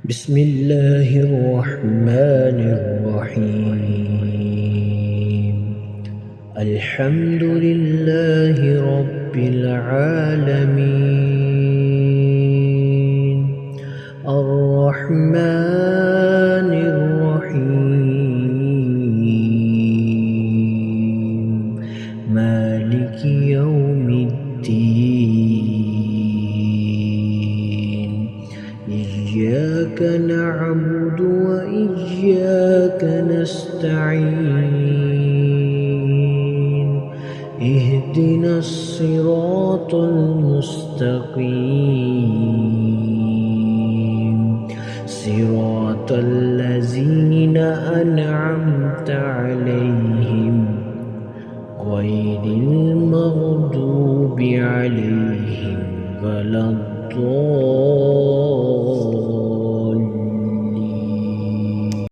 بسم الله الرحمن الرحيم. الحمد لله رب العالمين، الرحمن الرحيم، مالك يوم الدين. إياك نعبد وإياك نستعين، اهدنا الصراط المستقيم، صراط الذين أنعمت عليهم غير المغضوب عليهم ولا الضالين.